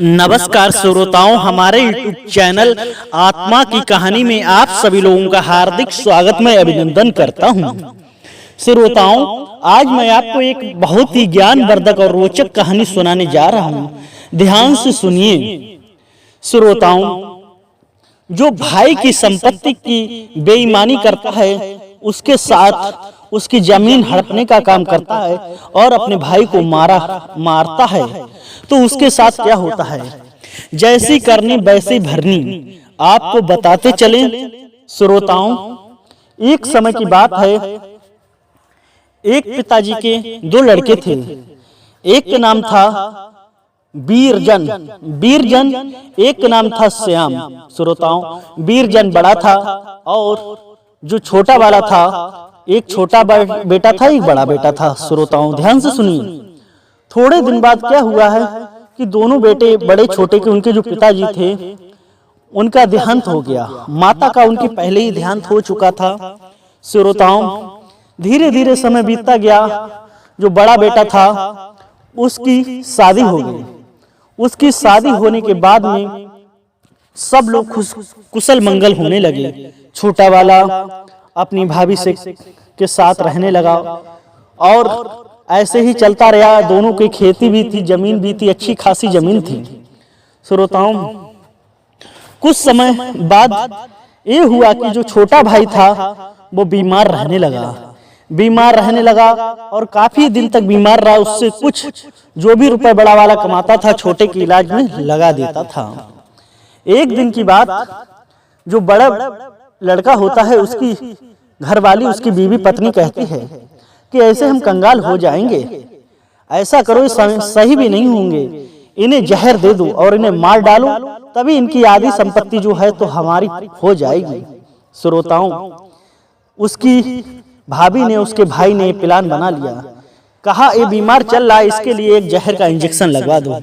नमस्कार श्रोताओं, हमारे यूट्यूब चैनल आत्मा की कहानी में आप सभी लोगों का हार्दिक स्वागत मैं अभिनंदन करता हूं। श्रोताओं, आज मैं आपको एक बहुत ही ज्ञानवर्धक और रोचक कहानी सुनाने जा रहा हूं। ध्यान से सुनिए। श्रोताओं, जो भाई की संपत्ति की बेईमानी करता है उसके साथ उसकी जमीन हड़पने का काम करता है और अपने भाई को मारता है, तो उसके साथ क्या होता है? जैसी करनी वैसी भरनी। आपको बताते चले श्रोताओं, एक समय की बात है। एक पिताजी के दो लड़के थे। एक का नाम था वीरजन, एक का नाम था श्याम। श्रोताओं, वीरजन बड़ा था और जो छोटा वाला था, एक छोटा बेटा था, एक बड़ा बेटा था। श्रोताओं, ध्यान से सुनिए। थोड़े दिन बाद क्या हुआ है कि दोनों बेटे बड़े छोटे के उनके जो पिताजी थे उनका देहांत हो गया। माता का उनके पहले ही देहांत हो चुका था। श्रोताओं, धीरे धीरे समय बीतता गया। जो बड़ा बेटा था उसकी शादी हो गई। उसकी शादी होने के बाद में सब लोग कुशल मंगल होने लगे। छोटा वाला अपनी भाभी से के साथ रहने लगा और ऐसे ही चलता रहा। दोनों की खेती भी थी, जमीन भी थी, अच्छी खासी जमीन थी। श्रोताओं, कुछ समय बाद ये हुआ कि जो छोटा भाई था वो बीमार रहने लगा और काफी दिन तक बीमार रहा। उससे कुछ जो भी रुपए बड़ा वाला कमाता था छोटे के इलाज में लगा देता था। एक दिन की बात, जो बड़ा लड़का होता है उसकी घरवाली, उसकी बीवी पत्नी कहती है कि ऐसे हम कंगाल हो जाएंगे, ऐसा करो सही भी नहीं होंगे, इन्हें जहर दे दो और इन्हें मार डालो, तभी इनकी आधी संपत्ति जो है तो हमारी हो जाएगी। श्रोताओं, उसकी भाभी ने, उसके भाई ने प्लान बना लिया। कहा ये बीमार चल रहा है, इसके लिए एक जहर का इंजेक्शन लगवा दो।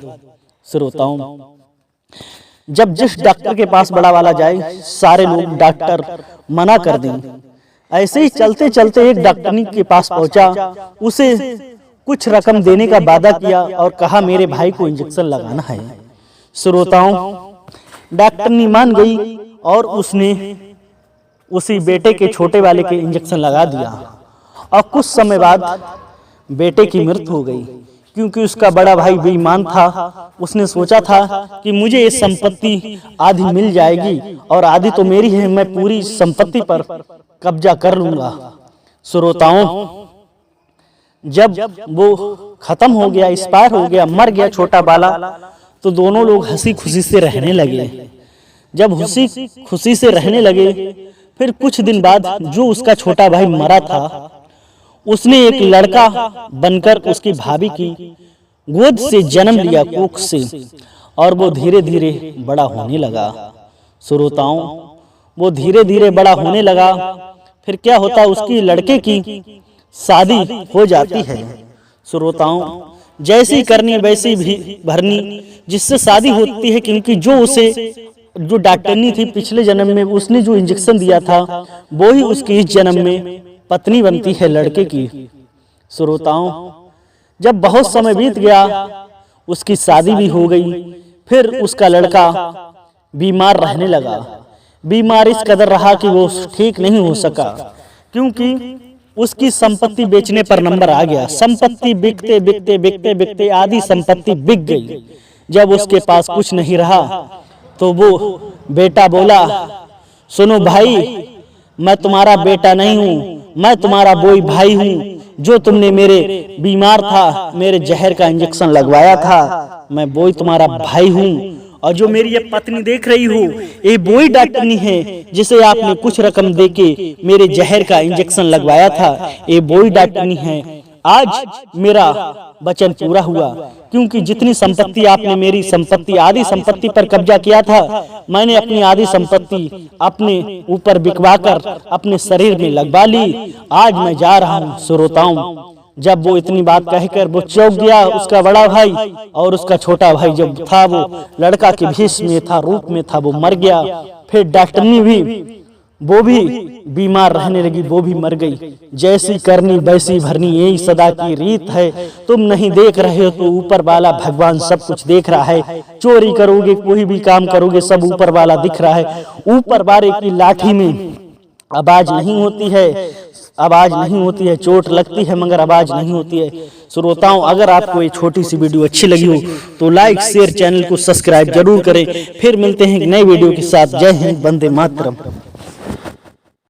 श्रोताओं, जब जिस डॉक्टर के पास बड़ा वाला जाए सारे लोग डॉक्टर मना कर दें। ऐसे ही चलते चलते एक डॉक्टरनी के पास पहुंचा। उसे कुछ रकम देने का वादा किया और कहा मेरे भाई को इंजेक्शन लगाना है। श्रोताओं, डॉक्टरनी मान गई और उसने उसी बेटे के छोटे वाले के इंजेक्शन लगा दिया और कुछ समय बाद बेटे की मृत्यु हो गई। क्योंकि उसका बड़ा भाई बेईमान था। उसने सोचा था कि मुझे ये संपत्ति आधी मिल जाएगी और आधी तो मेरी है, मैं पूरी संपत्ति पर कब्जा कर लूंगा। श्रोताओं, जब वो खत्म हो गया, एक्सपायर हो गया, मर गया छोटा बाला, तो दोनों लोग हंसी खुशी से रहने लगे। जब हंसी खुशी से रहने लगे, फिर कुछ दिन बाद जो उसका छोटा भाई मरा था उसने एक लड़का बनकर उसकी भाभी की गोद से जन्म लिया, कोख से, और वो धीरे धीरे बड़ा होने लगा। श्रोताओं, वो धीरे धीरे बड़ा होने लगा। फिर क्या होता, उसकी लड़के की शादी हो जाती है। श्रोताओं, जैसी करनी वैसी भी भरनी, जिससे शादी होती है। क्योंकि जो डॉक्टरनी थी पिछले जन्म में, उसने जो इंजेक्शन दिया था वो ही उसकी इस जन्म में पत्नी बनती है लड़के की। श्रोताओं, जब बहुत समय बीत गया, उसकी शादी भी हो गई। फिर उसका लड़का बीमार रहने लगा। बीमार इस कदर रहा कि वो ठीक नहीं हो सका, क्योंकि उसकी संपत्ति बेचने पर नंबर आ गया। संपत्ति बिकते बिकते बिकते बिकते आधी संपत्ति बिक गई। जब उसके पास कुछ नहीं रहा तो वो बेटा बोला, सुनो भाई, मैं तुम्हारा बेटा नहीं हूँ, मैं तुम्हारा वही भाई हूँ जो तुमने मेरे बीमार था, मेरे जहर का इंजेक्शन लगवाया था। मैं वही तुम्हारा भाई हूँ। और जो मेरी ये पत्नी देख रही हो, ये वही डॉक्टरनी है जिसे आपने कुछ रकम देके मेरे जहर का इंजेक्शन लगवाया था। ये वही डॉक्टरनी है। आज मेरा वचन पूरा हुआ, क्योंकि जितनी संपत्ति आपने मेरी संपत्ति, आधी संपत्ति पर कब्जा किया था, मैंने अपनी आधी संपत्ति अपने ऊपर बिकवाकर अपने शरीर में लगवा ली। आज मैं जा रहा हूँ। श्रोताओं, जब वो इतनी बात कहकर वो चौंक गया, उसका बड़ा भाई, और उसका छोटा भाई जब था वो लड़का के भेष में था, रूप में था, वो मर गया। फिर डॉक्टरनी भी वो भी बीमार रहने लगी, वो भी मर गई। जैसी करनी वैसी भरनी, यही सदा की रीत है। तुम नहीं देख रहे हो तो ऊपर वाला भगवान सब कुछ देख रहा है। चोरी करोगे, कोई भी काम करोगे, सब ऊपर वाला दिख रहा है। ऊपर वाले की लाठी में आवाज नहीं होती है, आवाज नहीं होती है, चोट लगती है मगर आवाज नहीं होती है। श्रोताओं, अगर आपको ये छोटी सी वीडियो अच्छी लगी हो तो लाइक शेयर, चैनल को सब्सक्राइब जरूर करें। फिर मिलते हैं एक नए वीडियो के साथ। जय हिंद, वंदे मातरम।